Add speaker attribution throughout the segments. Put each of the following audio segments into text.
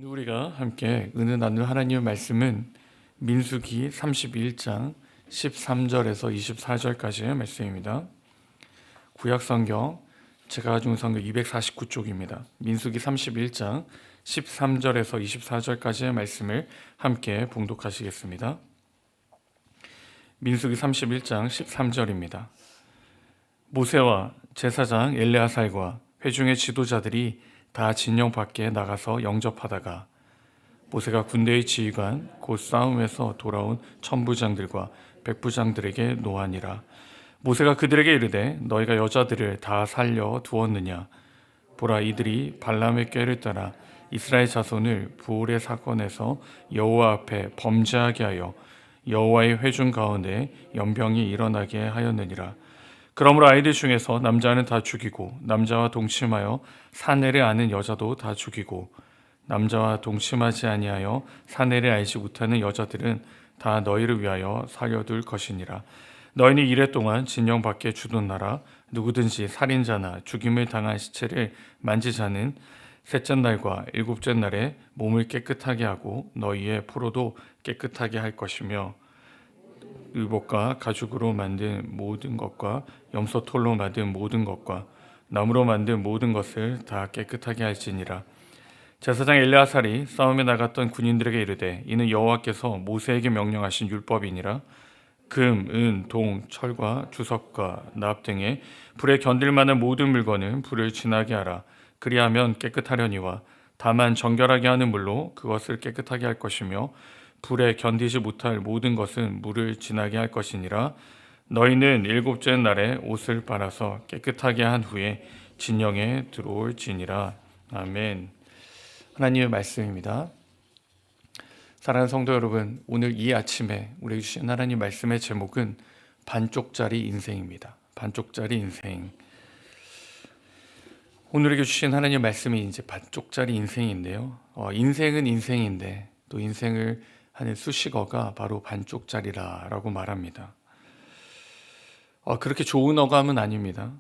Speaker 1: 오늘 우리가 함께 은혜 나눌 하나님의 말씀은 민수기 31장 13절에서 24절까지의 말씀입니다. 구약성경 제가 가진 성경 249쪽입니다. 민수기 31장 13절에서 24절까지의 말씀을 함께 봉독하시겠습니다. 민수기 31장 13절입니다. 모세와 제사장 엘레아살과 회중의 지도자들이 다 진영 밖에 나가서 영접하다가 모세가 군대의 지휘관 곧 싸움에서 돌아온 천부장들과 백부장들에게 노하니라. 모세가 그들에게 이르되 너희가 여자들을 다 살려 두었느냐? 보라, 이들이 발람의 꾀를 따라 이스라엘 자손을 부올의 사건에서 여호와 앞에 범죄하게 하여 여호와의 회중 가운데 연병이 일어나게 하였느니라. 그러므로 아이들 중에서 남자는 다 죽이고 남자와 동침하여 사내를 아는 여자도 다 죽이고 남자와 동침하지 아니하여 사내를 알지 못하는 여자들은 다 너희를 위하여 살려둘 것이니라. 너희는 이래 동안 진영 밖에 주둔하라. 누구든지 살인자나 죽임을 당한 시체를 만지자는 셋째 날과 일곱째 날에 몸을 깨끗하게 하고 너희의 포로도 깨끗하게 할 것이며 의복과 가죽으로 만든 모든 것과 염소털로 만든 모든 것과 나무로 만든 모든 것을 다 깨끗하게 할지니라. 제사장 엘레아살이 싸움에 나갔던 군인들에게 이르되 이는 여호와께서 모세에게 명령하신 율법이니라. 금, 은, 동, 철과 주석과 납 등의 불에 견딜 만한 모든 물건은 불을 지나게 하라. 그리하면 깨끗하려니와 다만 정결하게 하는 물로 그것을 깨끗하게 할 것이며 불에 견디지 못할 모든 것은 물을 지나게 할 것이니라. 너희는 일곱째 날에 옷을 빨아서 깨끗하게 한 후에 진영에 들어올지니라. 아멘. 하나님의 말씀입니다. 사랑하는 성도 여러분, 오늘 이 아침에 우리 주신 하나님 말씀의 제목은 반쪽짜리 인생입니다. 반쪽짜리 인생. 오늘에게 주신 하나님 말씀이 이제 반쪽짜리 인생인데요. 인생은 인생인데 또 인생을 하는 수식어가 바로 반쪽짜리라고 말합니다. 그렇게 좋은 어감은 아닙니다.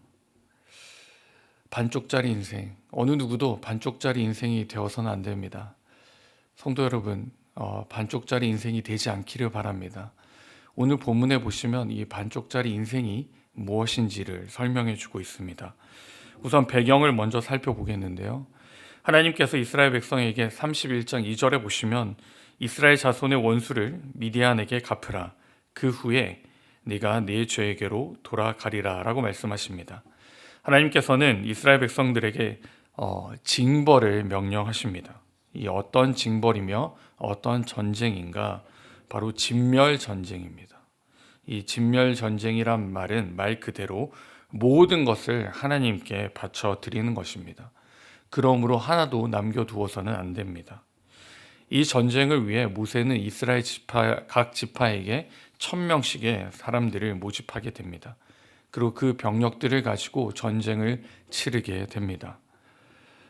Speaker 1: 반쪽짜리 인생. 어느 누구도 반쪽짜리 인생이 되어서는 안 됩니다. 성도 여러분, 반쪽짜리 인생이 되지 않기를 바랍니다. 오늘 본문에 보시면 이 반쪽짜리 인생이 무엇인지를 설명해 주고 있습니다. 우선 배경을 먼저 살펴보겠는데요. 하나님께서 이스라엘 백성에게 31장 2절에 보시면 이스라엘 자손의 원수를 미디안에게 갚으라. 그 후에 네가 네 죄에게로 돌아가리라 라고 말씀하십니다. 하나님께서는 이스라엘 백성들에게 징벌을 명령하십니다. 이 어떤 징벌이며 어떤 전쟁인가? 바로 진멸 전쟁입니다. 이 진멸 전쟁이란 말은 말 그대로 모든 것을 하나님께 바쳐 드리는 것입니다. 그러므로 하나도 남겨두어서는 안 됩니다. 이 전쟁을 위해 모세는 이스라엘 각 지파에게 1000명씩의 사람들을 모집하게 됩니다. 그리고 그 병력들을 가지고 전쟁을 치르게 됩니다.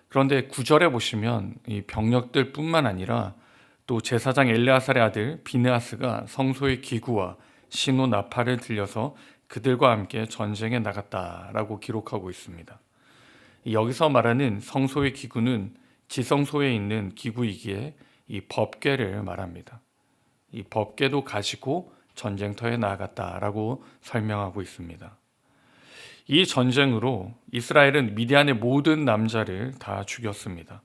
Speaker 1: 그런데 9절에 보시면 이 병력들 뿐만 아니라 또 제사장 엘레아살의 아들 비느하스가 성소의 기구와 신호 나팔을 들려서 그들과 함께 전쟁에 나갔다라고 기록하고 있습니다. 여기서 말하는 성소의 기구는 지성소에 있는 기구이기에 이 법궤를 말합니다. 이 법궤도 가지고 전쟁터에 나아갔다라고 설명하고 있습니다. 이 전쟁으로 이스라엘은 미디안의 모든 남자를 다 죽였습니다.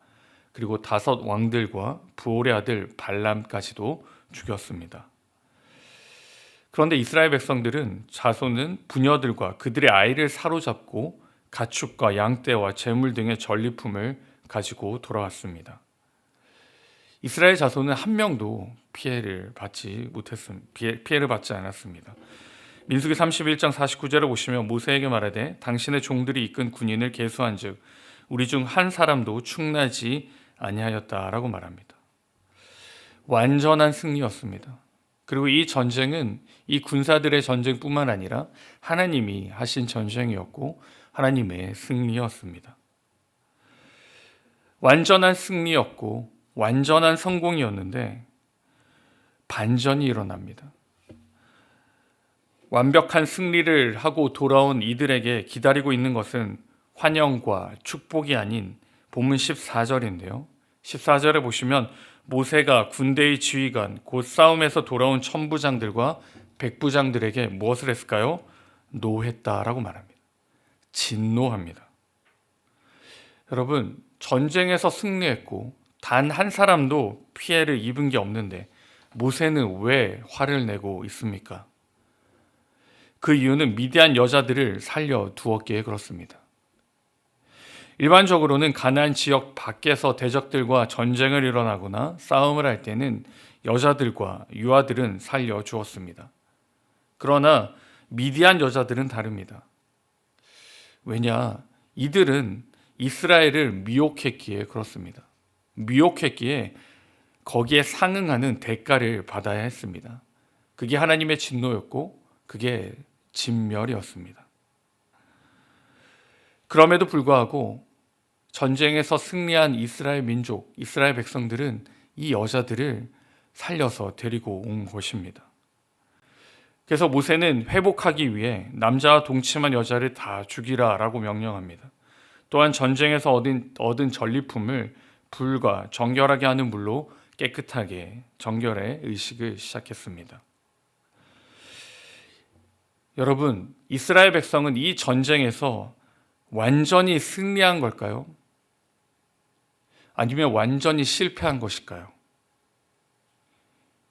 Speaker 1: 그리고 5 왕들과 부올의 아들 발람까지도 죽였습니다. 그런데 이스라엘 백성들은 자손은 부녀들과 그들의 아이를 사로잡고 가축과 양떼와 재물 등의 전리품을 가지고 돌아왔습니다. 이스라엘 자손은 한 명도 피해를 받지 않았습니다. 민수기 31장 49절을 보시면 모세에게 말하되 당신의 종들이 이끈 군인을 계수한즉 우리 중 한 사람도 충나지 아니하였다라고 말합니다. 완전한 승리였습니다. 그리고 이 전쟁은 이 군사들의 전쟁뿐만 아니라 하나님이 하신 전쟁이었고 하나님의 승리였습니다. 완전한 승리였고 완전한 성공이었는데 반전이 일어납니다. 완벽한 승리를 하고 돌아온 이들에게 기다리고 있는 것은 환영과 축복이 아닌 본문 14절인데요. 14절에 보시면 모세가 군대의 지휘관, 곧 싸움에서 돌아온 천부장들과 백부장들에게 무엇을 했을까요? 노했다라고 말합니다. 진노합니다. 여러분, 전쟁에서 승리했고 단 한 사람도 피해를 입은 게 없는데 모세는 왜 화를 내고 있습니까? 그 이유는 미디안 여자들을 살려 두었기에 그렇습니다. 일반적으로는 가나안 지역 밖에서 대적들과 전쟁을 일어나거나 싸움을 할 때는 여자들과 유아들은 살려 주었습니다. 그러나 미디안 여자들은 다릅니다. 왜냐? 이들은 이스라엘을 미혹했기에 그렇습니다. 미혹했기에 거기에 상응하는 대가를 받아야 했습니다. 그게 하나님의 진노였고 그게 진멸이었습니다. 그럼에도 불구하고 전쟁에서 승리한 이스라엘 민족, 이스라엘 백성들은 이 여자들을 살려서 데리고 온 것입니다. 그래서 모세는 회복하기 위해 남자와 동침한 여자를 다 죽이라라고 명령합니다. 또한 전쟁에서 얻은 전리품을 불과 정결하게 하는 물로 깨끗하게 정결의 의식을 시작했습니다. 여러분, 이스라엘 백성은 이 전쟁에서 완전히 승리한 걸까요? 아니면 완전히 실패한 것일까요?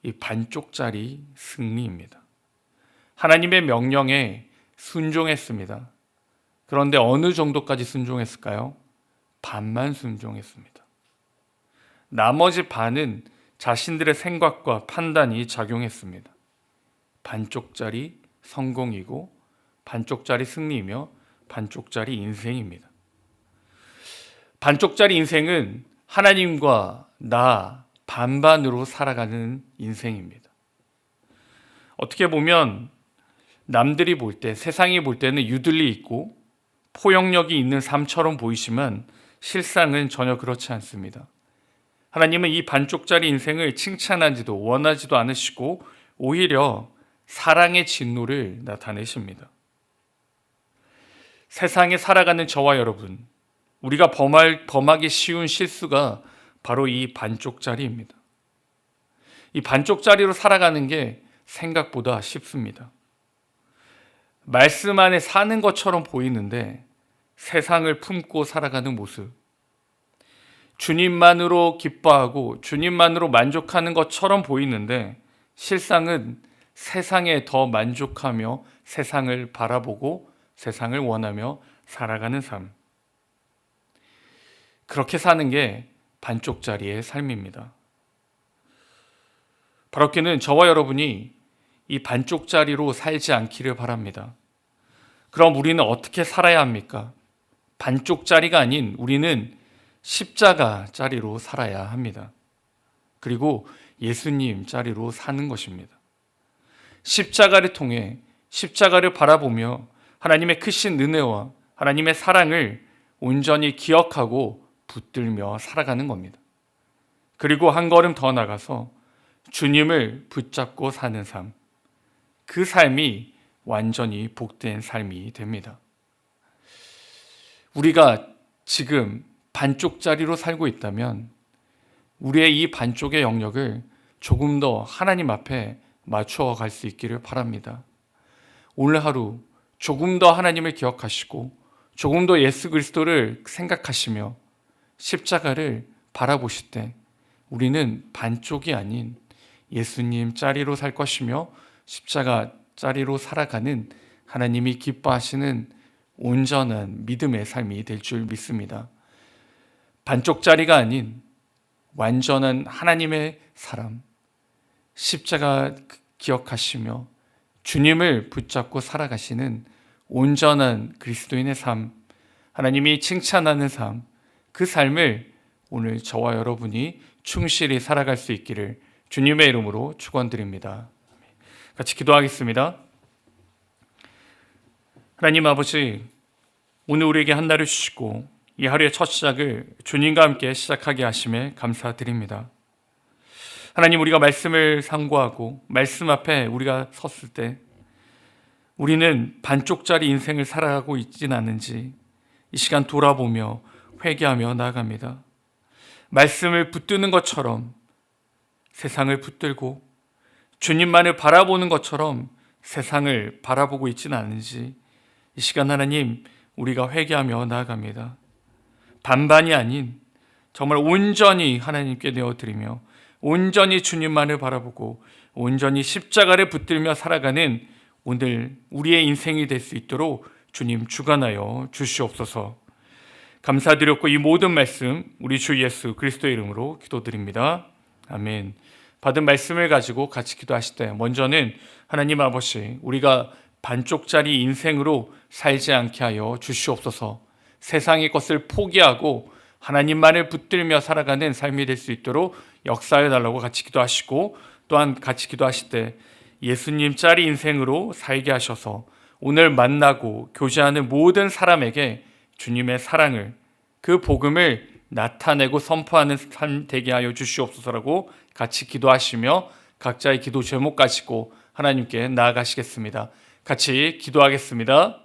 Speaker 1: 이 반쪽짜리 승리입니다. 하나님의 명령에 순종했습니다. 그런데 어느 정도까지 순종했을까요? 반만 순종했습니다. 나머지 반은 자신들의 생각과 판단이 작용했습니다. 반쪽짜리 성공이고 반쪽짜리 승리이며 반쪽짜리 인생입니다. 반쪽짜리 인생은 하나님과 나 반반으로 살아가는 인생입니다. 어떻게 보면 남들이 볼 때, 세상이 볼 때는 유들리 있고 포용력이 있는 삶처럼 보이지만 실상은 전혀 그렇지 않습니다. 하나님은 이 반쪽짜리 인생을 칭찬하지도 원하지도 않으시고 오히려 사랑의 진노를 나타내십니다. 세상에 살아가는 저와 여러분, 우리가 범하기 쉬운 실수가 바로 이 반쪽짜리입니다. 이 반쪽짜리로 살아가는 게 생각보다 쉽습니다. 말씀 안에 사는 것처럼 보이는데 세상을 품고 살아가는 모습, 주님만으로 기뻐하고 주님만으로 만족하는 것처럼 보이는데 실상은 세상에 더 만족하며 세상을 바라보고 세상을 원하며 살아가는 삶. 그렇게 사는 게 반쪽짜리의 삶입니다. 바로께는 저와 여러분이 이 반쪽짜리로 살지 않기를 바랍니다. 그럼 우리는 어떻게 살아야 합니까? 반쪽짜리가 아닌 우리는 십자가짜리로 살아야 합니다. 그리고 예수님 짜리로 사는 것입니다. 십자가를 통해 십자가를 바라보며 하나님의 크신 은혜와 하나님의 사랑을 온전히 기억하고 붙들며 살아가는 겁니다. 그리고 한 걸음 더 나가서 주님을 붙잡고 사는 삶, 그 삶이 완전히 복된 삶이 됩니다. 우리가 지금 반쪽짜리로 살고 있다면 우리의 이 반쪽의 영역을 조금 더 하나님 앞에 맞추어 갈 수 있기를 바랍니다. 오늘 하루 조금 더 하나님을 기억하시고 조금 더 예수 그리스도를 생각하시며 십자가를 바라보실 때 우리는 반쪽이 아닌 예수님 짜리로 살 것이며 십자가 짜리로 살아가는 하나님이 기뻐하시는 온전한 믿음의 삶이 될 줄 믿습니다. 반쪽짜리가 아닌 완전한 하나님의 사람, 십자가 기억하시며 주님을 붙잡고 살아가시는 온전한 그리스도인의 삶, 하나님이 칭찬하는 삶, 그 삶을 오늘 저와 여러분이 충실히 살아갈 수 있기를 주님의 이름으로 축원드립니다. 같이 기도하겠습니다. 하나님 아버지, 오늘 우리에게 한 날을 주시고 이 하루의 첫 시작을 주님과 함께 시작하게 하심에 감사드립니다. 하나님, 우리가 말씀을 상고하고 말씀 앞에 우리가 섰을 때 우리는 반쪽짜리 인생을 살아가고 있진 않은지 이 시간 돌아보며 회개하며 나아갑니다. 말씀을 붙드는 것처럼 세상을 붙들고 주님만을 바라보는 것처럼 세상을 바라보고 있지는 않은지 이 시간 하나님 우리가 회개하며 나아갑니다. 반반이 아닌 정말 온전히 하나님께 내어드리며 온전히 주님만을 바라보고 온전히 십자가를 붙들며 살아가는 오늘 우리의 인생이 될 수 있도록 주님 주관하여 주시옵소서. 감사드렸고 이 모든 말씀 우리 주 예수 그리스도의 이름으로 기도드립니다. 아멘. 받은 말씀을 가지고 같이 기도하실 때 먼저는 하나님 아버지 우리가 반쪽짜리 인생으로 살지 않게 하여 주시옵소서. 세상의 것을 포기하고 하나님만을 붙들며 살아가는 삶이 될 수 있도록 역사해 달라고 같이 기도하시고 또한 같이 기도하실 때 예수님 짜리 인생으로 살게 하셔서 오늘 만나고 교제하는 모든 사람에게 주님의 사랑을 그 복음을 나타내고 선포하는 삶 되게 하여 주시옵소서라고 같이 기도하시며 각자의 기도 제목 가지고 하나님께 나아가시겠습니다. 같이 기도하겠습니다.